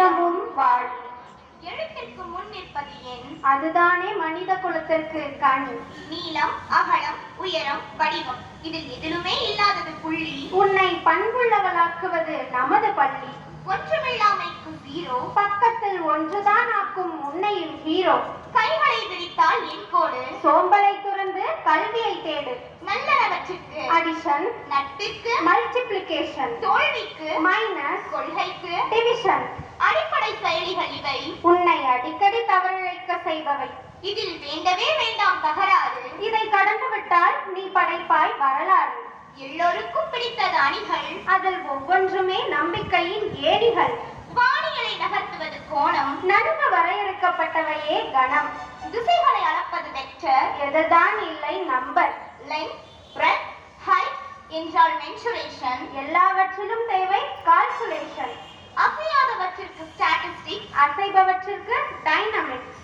நித்தமும் வாழ். எழுத்திற்கு முன் நிற்பது எண். அதுதானே மனித குலத்திற்கு கண். நீளம், அகலம், உயரம், வடிவம் இதில் எதிலுமே இல்லாதது புள்ளி. உன்னை பண்புள்ளவளாக்குவது நமது பள்ளி. ஒன்றுமில்லாமைக்கு ஜீரோ, பக்கத்தில் ஒன்றுதான் ஆக்கும் உன்னையும் ஹீரோ. கைகளை விரித்தால் என் கோடு, சோம்பலை துறந்து கல்வியை தேடு. நல்லவற்றுக்கு அடிஷன், நட்பிற்கு மல்டிப்ளிகேஷன், தோல்விக்கு மைனஸ், கொள்கைக்கு டிவிஷன். அடிப்படை செயலிகள் இவை. உன்னை அடிக்கடி தவறிழைக்க செய்பவை. இதில் வேண்டவே வேண்டாம் தகராறு. இதை கடந்து விட்டால் நீ படைப்பாய் வரலாறு. எல்லோருக்கும் பிடித்தது அணிகள், அதில் ஒவ்வொன்றுமே நம்பிக்கையின் ஏணிகள். வாணிகளை நகர்த்துவது கோணம், நன்கு வரையறுக்கப்பட்டவையே கணம். திசைகளை அளப்பது வெக்டர், எதுதான் இல்லை நம்பர். லென்த், பிரெத், ஹைட் என்றால் மென்சுரேஷன். எல்லாவற்றிலும் தேவை கால்குலேஷன். அசையாதவற்றிற்கு ஸ்டாட்டிஸ்டிக்ஸ், அசைபவற்றிற்கு டைனமிக்ஸ்.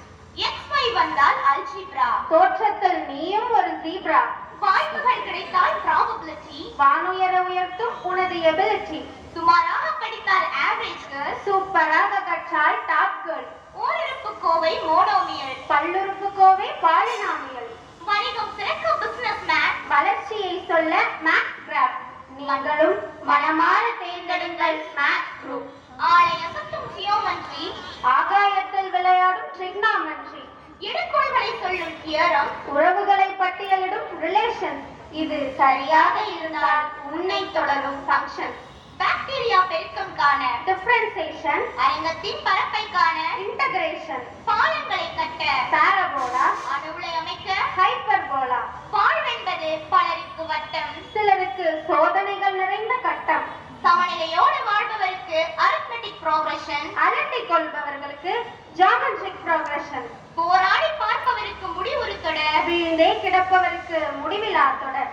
XY வந்தால் அல்ஜிப்ரா. தோற்றத்தில் நீயும் ஒரு ஜீப்ரா. வாய்ப்புகள் கிடைத்தால் ப்ராபபிலிட்டி. வானுயர உயர்த்தும் உனது எபிலிட்டி. சுமாராக படித்தால் ஆவரேஜ் கேர்ள், சூப்பராக கற்றால் டாப் கேர்ள். ஓருறுப்பு கோவை மோனோமியல், பல்லுறுப்பு கோவை பாலினாமியல். வணிகம் சிறக்க பிசினஸ் மேன், வளர்ச்சியை சொல்ல மேக்ஸ் கிராஃப். நீங்களும் மனமாற தேர்ந்தெடுங்கள் மேக்ஸ் குரூப். ஆளை அசத்தும் ஜியோமெட்ரி, ஆகாயத்தில் விளையாடும் ட்ரிக்னாமெட்ரி. எடுக்கோள்களை சொல்லும் தியரம், உறவுகளை பட்டியலிடும் ரிலேஷன். இது சரியாக இருந்தால் உன்னை தொடரும் ஃபங்க்ஷன். பாக்டீரியா பெருக்கம் காண டிஃபரன்சியேஷன், அரங்கத்தின் பரப்பை காண இன்டகிரேஷன். பாலங்களை கட்ட பாரபோலா, அணுவுலை அமைக்க ஹைப்பர்போலா. வாழ்வென்பது பலருக்கு வட்டம், சிலருக்கு சோதனைகள் நிறைந்த கட்டம். சமநிலையோடு வாழ்பவருக்கு அரித்மெட்டிக் ப்ரோக்ரஷன், அலட்டிக் கொள்பவர்களுக்கு ஜியோமெட்ரிக் ப்ரோக்ரஷன். போராடி பார்ப்பவருக்கு முடிவுறு தொடர், வீழ்ந்தே கிடப்பவருக்கு முடிவிலா தொடர்.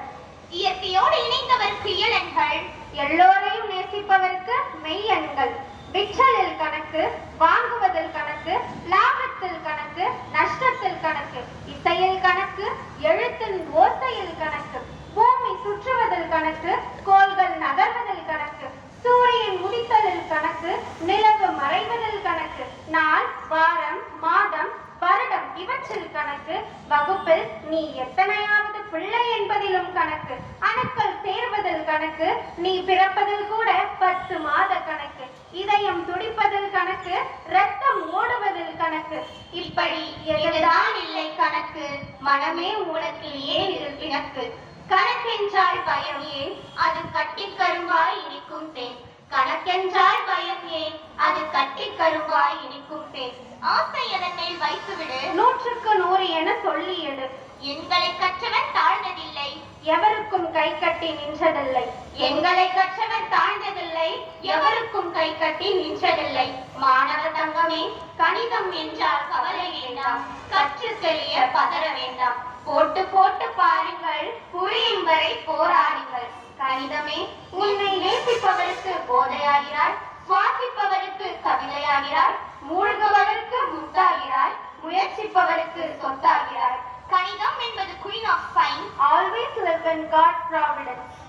இயற்கையோடு இணைந்தவருக்கு இயலன்கள், எல்லோரையும் நேசிப்பவருக்கு மெய்யெண்கள். விற்றலில் கணக்கு, வாங்குவதில் கணக்கு, லாபத்தில் கணக்கு, நஷ்டத்தில் கணக்கு, இசையில் கணக்கு, எழுத்தின் ஓசையில் கணக்கு, பூமி சுற்றுவதில் கணக்கு, கோள்கள் நகர்வதில் கணக்கு, சூரியன் உதித்தலில் கணக்கு, நிலவு மறைவதில் கணக்கு, நாள், வாரம், மாதம், வருடம் இவற்றில் கணக்கு, வகுப்பில் நீ எத்தனையாவது பிள்ளை என்பதிலும் கணக்கு, அணுக்கள் சேர்வதில் கணக்கு, நீ பிறப்பதில் கூட 10 மாத கணக்கு, இதயம் துடிப்பதில் கணக்கு, ரத்தம் ஓடுவதில் கணக்கு. இப்படி எதுதான் இல்லை கணக்கு, மனமே உனக்கு ஏன் இதில் பிணக்கு. கணக்கென்றால் பயம் ஏன், அது கட்டி கரும்பாய் இனிக்கும் தேன். கணக்கென்றால் பயம் ஏன், அது கட்டி கரும்பாய் இனிக்கும் தேன். ஆசை எதன் மேல் வைத்துவிடு, 100க்கு 100 என சொல்லி எடு. எண்களை கற்றவன் தாழ்ந்ததில்லை, எவருக்கும் கை கட்டி நின்றதில்லை. எங்களை கற்றவர் தாழ்ந்ததில்லை, எவருக்கும் கை கட்டி நின்றதில்லை. மாணவ தங்கமே, கணிதம் என்றால் கவலை வேண்டாம், கற்று தெரிய பதற வேண்டாம். போட்டு போட்டு பாருங்கள், புரியும் வரை போராடுங்கள். கணிதமே உன்னை நேசிப்பவருக்கு போதையாகிறாள், சுவாசிப்பவருக்கு கவிதையாகிறாள், மூழ்குபவருக்கு முத்தாகிறாள், முயற்சிப்பவருக்கு சொத்தாகிறாள். கணிதம் என்பது queen of science, always live in God providence.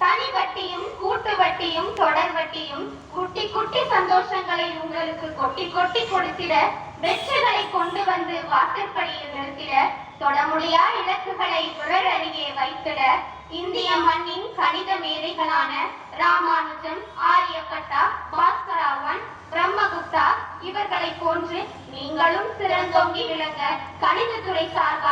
தனி வட்டியும் கூட்டு வட்டியும் தொடர் வட்டியும் குட்டி குட்டி சந்தோஷங்களை உங்களுக்கு கொட்டி கொட்டி கொடுத்திட, வெற்றிகளை கொண்டு வந்து வாசற்படியில் நிறுத்திட, தொட முடியா இலக்குகளை விரல் அருகே வைத்திட, இந்திய மண்ணின் கணித மேதைகளான ராமானுஜம், ஆரியப்பட்டா, பாஸ்கராவன், பிரம்மகுப்தா இவர்களை போன்று நீங்களும் சிறந்தோங்கி விளங்க கணிதத்துறை சார்பாக